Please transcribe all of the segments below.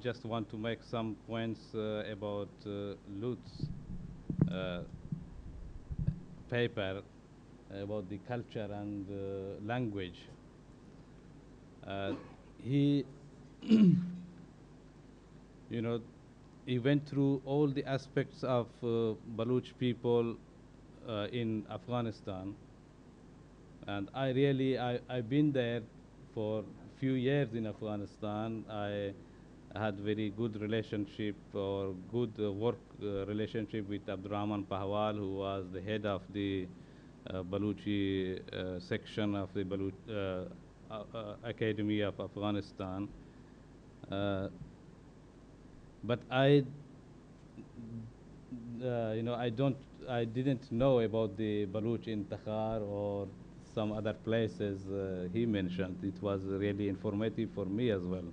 just want to make some points about Lutz paper about the culture and language. He, you know, he went through all the aspects of Baloch people in Afghanistan, and I've been there for a few years in Afghanistan. I had very good relationship or good work relationship with Abdurrahman Pahwal, who was the head of the Balochi section of the Baloch Academy of Afghanistan. But I didn't know about the Baloch in Takhar or some other places he mentioned. It was really informative for me as well.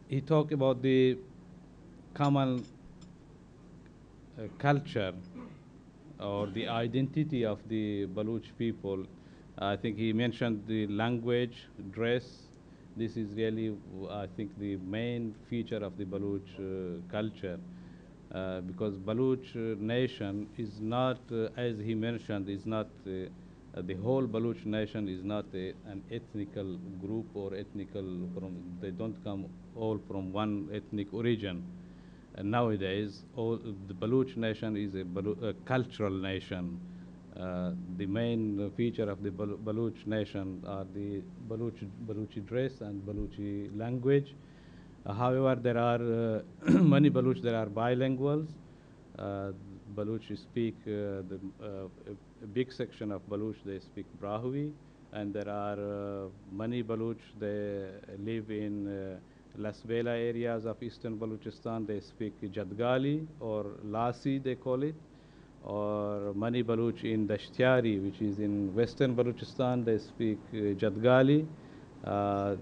He talked about the common culture or the identity of the Baloch people. I think he mentioned the language, dress. This is really, I think, the main feature of the Baloch culture. Because Baloch nation is not, as he mentioned, is not, the whole Baloch nation is not an ethnical group or they don't come all from one ethnic origin. And nowadays, the Baloch nation is a cultural nation. The main feature of the Baloch nation are the Balochi dress and Balochi language. However, there are many Baloch that are bilinguals. Baloch speak, a big section of Baloch, they speak Brahui, and there are many Baloch, they live in Las Bela areas of eastern Balochistan. They speak Jadgali or Lasi, they call it, or many Baloch in Dashtiari, which is in western Balochistan. They speak Jadgali,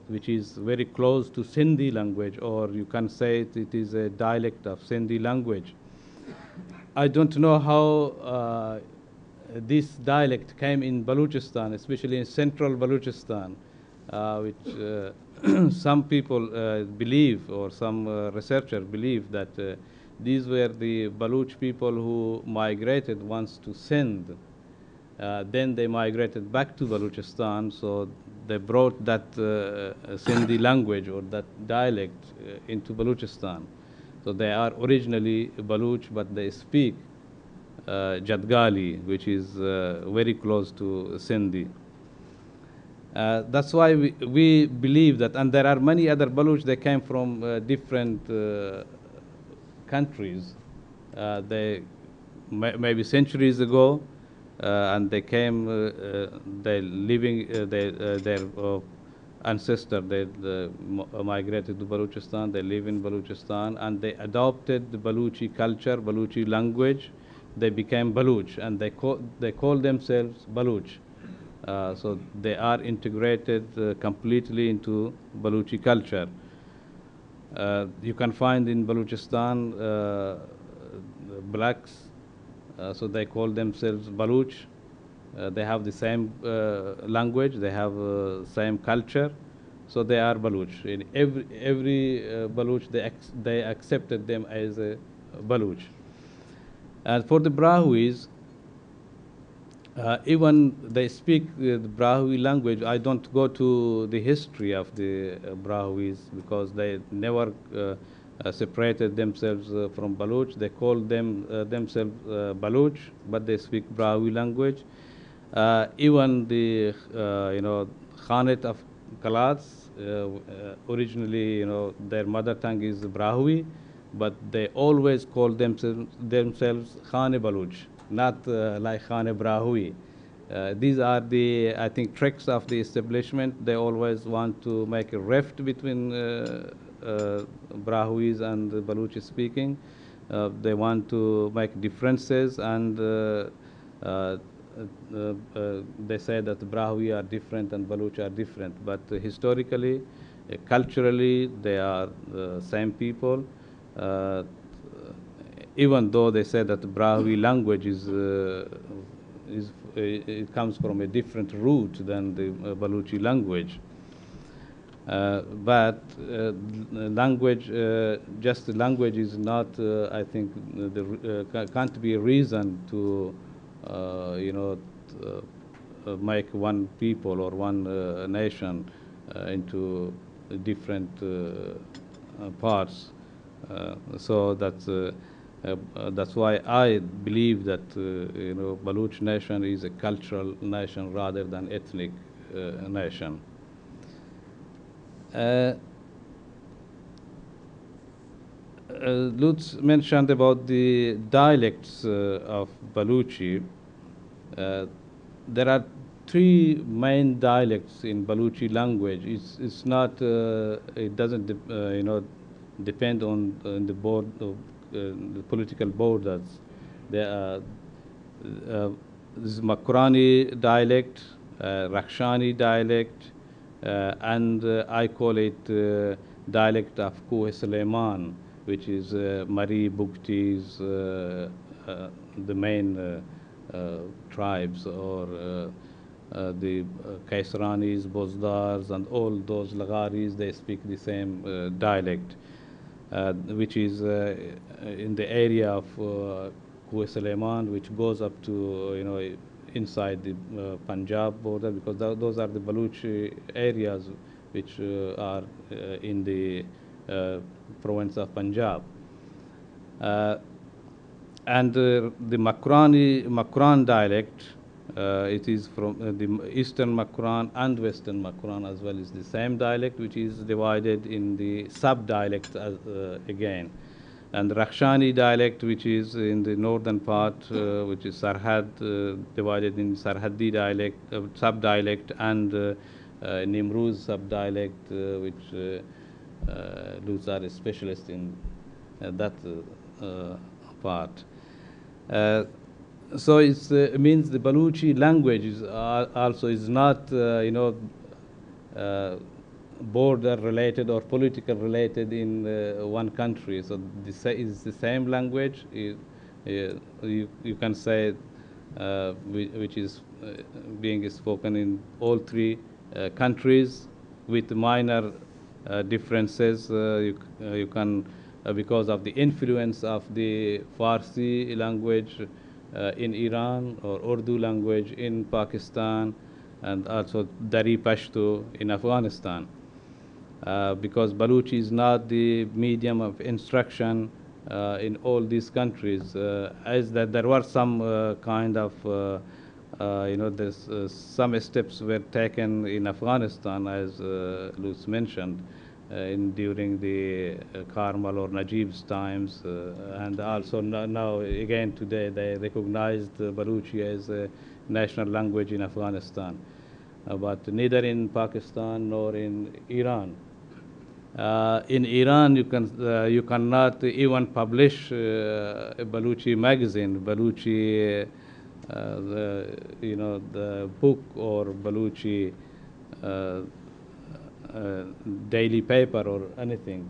which is very close to Sindhi language, or you can say it is a dialect of Sindhi language. I don't know how this dialect came in Balochistan, especially in central Balochistan, which some people believe, or some researchers believe, that these were the Baloch people who migrated once to Sindh. Then they migrated back to Balochistan, so they brought that Sindhi language or that dialect into Balochistan. So they are originally Baloch, but they speak Jadgali, which is very close to Sindhi. That's why we believe that, and there are many other Baloch, they came from different countries. They maybe centuries ago, and they came, their ancestors, they migrated to Balochistan, they live in Balochistan, and they adopted the Balochi culture, Balochi language. They became Baloch, and they call themselves Baloch. So they are integrated completely into Balochi culture. You can find in Balochistan blacks, so they call themselves Baloch. They have the same language, they have same culture, so they are Baloch. In every Baloch, they accepted them as a Baloch. And for the Brahuis, even they speak the Brahui language. I don't go to the history of the Brahuis because they never separated themselves from Baloch. They call themselves Baloch, but they speak Brahui language. Even the Khanate of Kalats, originally their mother tongue is Brahui, but they always call themselves Khane Baloch, not like Khane Brahui. These are the, I think, tricks of the establishment. They always want to make a rift between Brahuis and the Balochi speaking. They want to make differences, and they say that the Brahui are different and Baloch are different. But historically, culturally, they are the same people. Even though they say that the Brahui language it comes from a different root than the Balochi language. But language, just the language is not, I think, can't be a reason to, you know, make one people or one nation into different parts. So that's why I believe that you know, Baloch nation is a cultural nation rather than ethnic nation. Lutz mentioned about the dialects of Balochi. There are three main dialects in Balochi language. It's not, it doesn't, you know, depend on the board of the political borders. There are this Makrani dialect, Rakshani dialect, and I call it dialect of Kuh Suleiman, which is Mari Bugtis, the main tribes, or the Kaisranis, Bozdars, and all those Lagaris, they speak the same dialect, which is in the area of Kuh Suleiman, which goes up to, you know, inside the Punjab border, because those are the Baloch areas which are in the province of Punjab. And the Makran dialect, it is from the Eastern Makran and Western Makran as well, is the same dialect, which is divided in the sub-dialects again. And the Rakshani dialect, which is in the northern part, which is Sarhad, divided in Sarhadi dialect, sub-dialect, and Nimruz sub-dialect, which Lutz are a specialist in that part. So it means the Balochi language is also is not, you know, border related or political related in one country. So this is the same language. You can say which is being spoken in all three countries with minor differences. You can because of the influence of the Farsi language in Iran, or Urdu language in Pakistan, and also Dari Pashto in Afghanistan. Because Balochi is not the medium of instruction in all these countries, as that there were some kind of, you know, there's some steps were taken in Afghanistan, as Lutz mentioned, during the Karmal or Najib's times, and also now again today they recognized Balochi as a national language in Afghanistan, but neither in Pakistan nor in Iran. In Iran, you cannot even publish a Balochi magazine, Balochi, you know, the book, or Balochi daily paper or anything.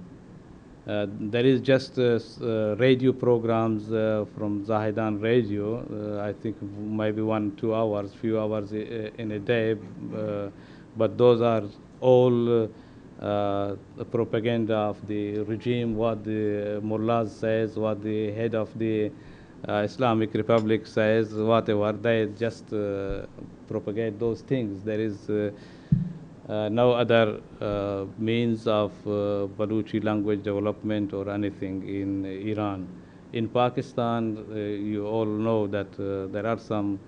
There is just radio programs from Zahidan Radio, I think maybe 1-2 hours, few hours in a day, but those are all the propaganda of the regime, what the mullahs says, what the head of the Islamic Republic says, whatever, they just propagate those things. There is no other means of Balochi language development or anything in Iran. In Pakistan, you all know that there are some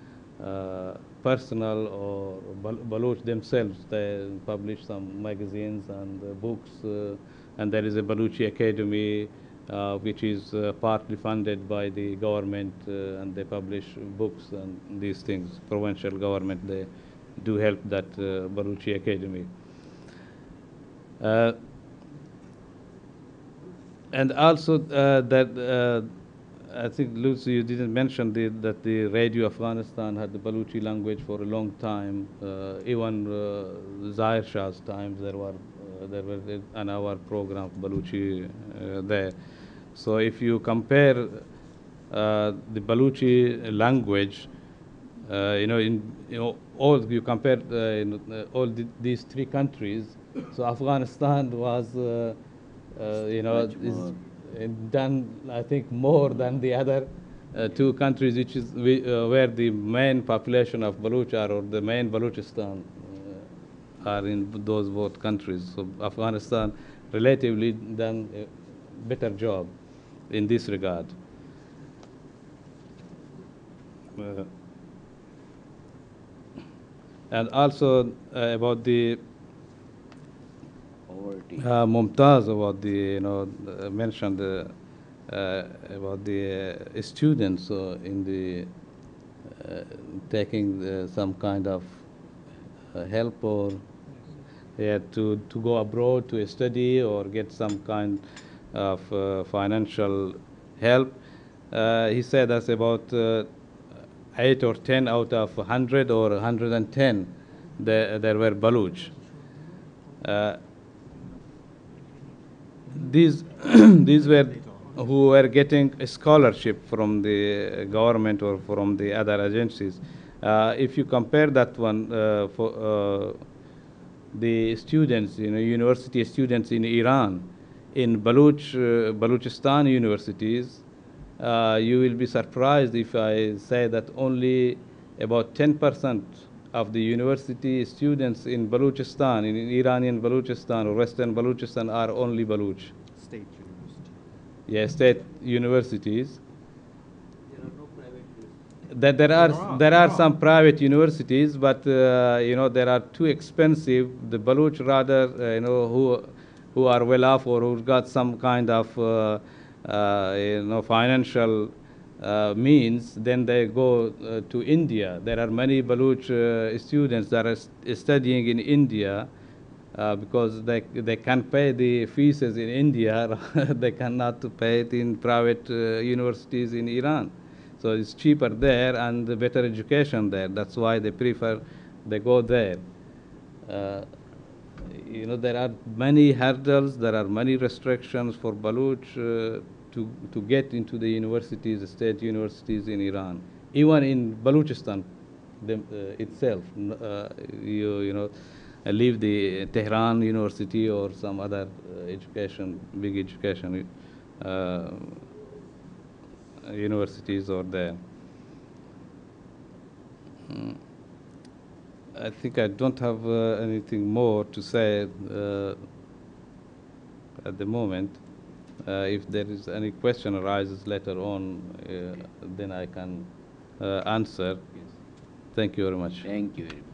personal or Baloch themselves, they publish some magazines and books, and there is a Balochi Academy which is partly funded by the government, and they publish books and these things. Provincial government, they do help that Balochi Academy. And also that I think, Lucy, you didn't mention that the Radio Afghanistan had the Balochi language for a long time. Even Zahir Shah's times, there were an hour program of Balochi there. So if you compare the Balochi language, you know, all you compare all these three countries, So Afghanistan was, you know, Much is more. done, I think, more than the other two countries, which is where the main population of Baloch are, or the main Balochistan are in those both countries. So Afghanistan relatively done a better job in this regard. Uh, and also about the Poverty. Mumtaz, about the, you know, mentioned about the students in the taking some kind of help, or to go abroad to study or get some kind of financial help. He said that's about 8 or 10 out of 100 or 110 there were Baloch. Uh, these these were who were getting a scholarship from the government or from the other agencies. If you compare that one for the students, you know, university students in Iran, in Balochistan universities, you will be surprised if I say that only about 10% of the university students in Balochistan, in Iranian Balochistan or Western Balochistan, are only Baloch. State university. Yeah, state universities. There are no private universities. That there are some private universities, but you know, they are too expensive. The Baloch rather, you know, who are well off or who got some kind of you know, financial means, then they go to India. There are many Baloch students that are studying in India because they can pay the fees in India. They cannot pay it in private universities in Iran. So it's cheaper there and better education there. That's why they go there. Uh, you know, there are many hurdles, there are many restrictions for Baloch to get into the universities, the state universities in Iran. Even in Balochistan itself, you know, leave the Tehran University or some other big education universities are there. Mm. I think I don't have anything more to say at the moment. If there is any question arises later on, then I can answer. Yes. Thank you very much. Thank you very much.